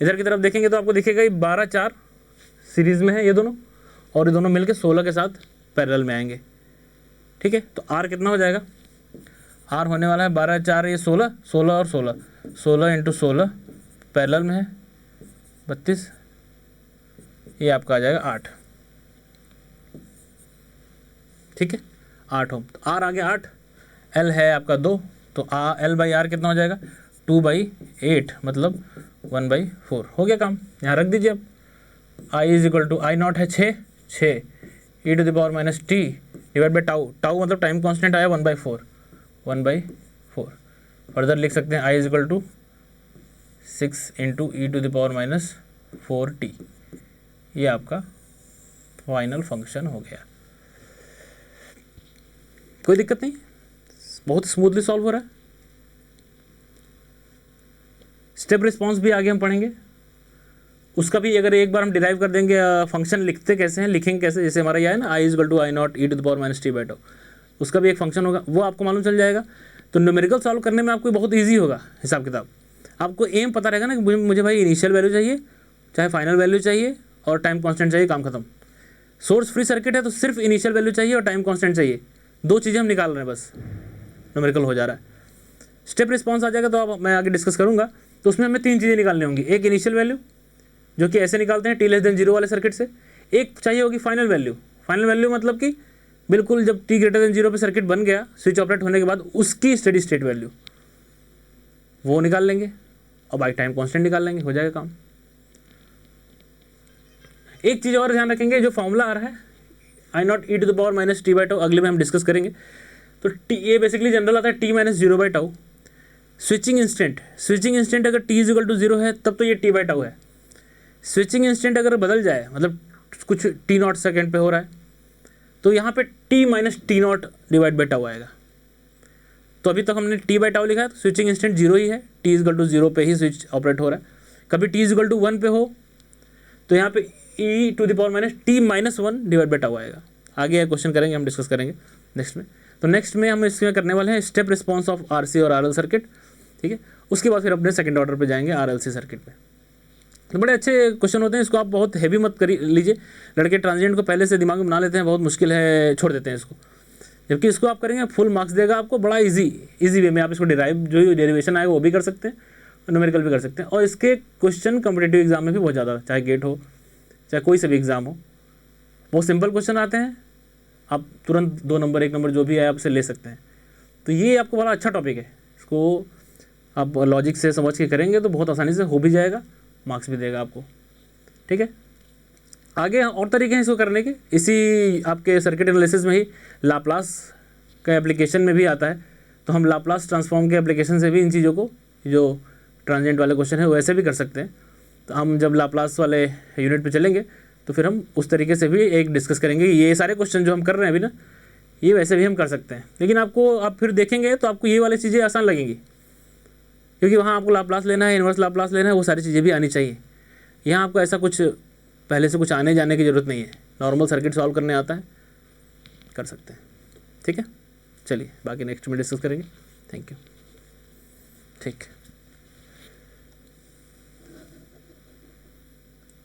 इधर की तरफ देखेंगे तो आपको दिखेगा ये 12 4 सीरीज़ में है ये दोनों, और ये दोनों मिलके 16 के साथ पैरेलल में आएंगे। ठीक है, तो R कितना हो जाएगा, R होने वाला है 12 4 ये 16, 16 और 16, 16 × 16 पैरेलल में है 32, ये आपका आ जाएगा 8। ठीक है, 8 ओम। तो R आ गया 8, L है आपका 2, तो L/R कितना हो जाएगा 2/8 मतलब 1/4। हो गया काम, यहाँ रख दीजिए। अब I = I0 है 6 e to the power minus t divide by tau, tau मतलब टाइम कांस्टेंट आया 1/4, 1/4। फर्दर लिख सकते हैं I = 6 × e to the power minus 4t। ये आपका फाइनल फंक्शन हो गया। कोई दिक्कत नहीं, बहुत स्मूथली सॉल्व हो रहा है। स्टेप रिस्पॉन्स भी आगे हम पढ़ेंगे, उसका भी अगर एक बार हम डिराइव कर देंगे फंक्शन लिखते कैसे हैं, लिखेंगे कैसे, जैसे हमारा यह है ना I = I0 e to the power minus t/τ, उसका भी एक फंक्शन होगा, वो आपको मालूम चल जाएगा। तो न्यूमेरिकल सॉल्व करने में आपको बहुत ईजी होगा हिसाब किताब। आपको एम पता रहेगा ना कि मुझे भाई इनिशियल वैल्यू चाहिए, चाहे फाइनल वैल्यू चाहिए, और टाइम कॉन्स्टेंट चाहिए, काम खत्म। सोर्स फ्री सर्किट है तो सिर्फ इनिशियल वैल्यू चाहिए और टाइम कॉन्स्टेंट चाहिए, 2 चीज़ें हम निकाल रहे हैं, बस न्यूमेरिकल हो जा रहा है। स्टेप रिस्पॉन्स आ जाएगा तो अब मैं आगे डिस्कस करूँगा। तो उसमें हमें 3 चीज़ें निकालनी होंगी, एक इनिशियल वैल्यू जो कि ऐसे निकालते हैं t < 0 वाले सर्किट से, एक चाहिए होगी फाइनल वैल्यू। फाइनल वैल्यू मतलब कि बिल्कुल जब t > 0 पे सर्किट बन गया स्विच ऑपरेट होने के बाद उसकी स्टेडी स्टेट वैल्यू, वो निकाल लेंगे और बाई टाइम कांस्टेंट निकाल लेंगे, हो जाएगा काम। एक चीज़ और ध्यान रखेंगे, जो फॉर्मूला आ रहा है I0 e to the power minus t/τ, अगले में हम डिस्कस करेंगे। तो ये बेसिकली जनरल आता है t - 0/τ। स्विचिंग इंस्टेंट अगर t = 0 है तब तो ये t/τ है। स्विचिंग इंस्टेंट अगर बदल जाए, मतलब कुछ t0 सेकेंड पे हो रहा है, तो यहाँ पे t - t0 divide by tau आएगा। तो अभी तक हमने t/τ लिखा है, तो स्विचिंग इंस्टेंट 0 ही है, t = 0 पे ही स्विच ऑपरेट हो रहा है। कभी t = 1 पे हो तो यहाँ पे e to the power minus t - 1 divide by tau आएगा। आगे क्वेश्चन करेंगे, हम डिस्कस करेंगे नेक्स्ट में। तो नेक्स्ट में हम इसमें करने वाले हैं स्टेप रिस्पॉन्स ऑफ RC और RL सर्किट। ठीक है, उसके बाद फिर अपने सेकंड ऑर्डर पे जाएंगे RLC सर्किट पे। तो बड़े अच्छे क्वेश्चन होते हैं, इसको आप बहुत हैवी मत कर लीजिए। लड़के ट्रांजिएंट को पहले से दिमाग में बना लेते हैं, बहुत मुश्किल है, छोड़ देते हैं इसको। जबकि इसको आप करेंगे फुल मार्क्स देगा आपको, बड़ा इजी वे में आप इसको जो डेरिवेशन आएगा वो भी कर सकते हैं और न्यूमेरिकल भी कर सकते हैं। और इसके क्वेश्चन कॉम्पिटिटिव एग्जाम में भी बहुत ज़्यादा, चाहे गेट हो चाहे कोई सा भी एग्ज़ाम हो, बहुत सिंपल क्वेश्चन आते हैं, आप तुरंत 2 नंबर 1 नंबर जो भी है आपसे ले सकते हैं। तो ये आपको बड़ा अच्छा टॉपिक है, इसको आप लॉजिक से समझ के करेंगे तो बहुत आसानी से हो भी जाएगा, मार्क्स भी देगा आपको। ठीक है, आगे और तरीके हैं इसको करने के, इसी आपके सर्किट एनालिसिस में ही लाप्लास का एप्लीकेशन में भी आता है। तो हम लाप्लास ट्रांसफॉर्म के एप्लीकेशन से भी इन चीज़ों को, जो ट्रांजिएंट वाले क्वेश्चन है वैसे भी कर सकते हैं। तो हम जब लाप्लास वाले यूनिट पे चलेंगे तो फिर हम उस तरीके से भी एक डिस्कस करेंगे। ये सारे क्वेश्चन जो हम कर रहे हैं अभी ना, ये वैसे भी हम कर सकते हैं, लेकिन आपको आप फिर देखेंगे तो आपको ये वाली चीज़ें आसान लगेंगी, क्योंकि वहाँ आपको लाप्लास लेना है, इन्वर्स लाप्लास लेना है, वो सारी चीज़ें भी आनी चाहिए। यहाँ आपको ऐसा कुछ पहले से कुछ आने जाने की ज़रूरत नहीं है, नॉर्मल सर्किट सॉल्व करने आता है, कर सकते हैं। ठीक है, चलिए बाकी नेक्स्ट में डिस्कस करेंगे। Thank you. ठीक।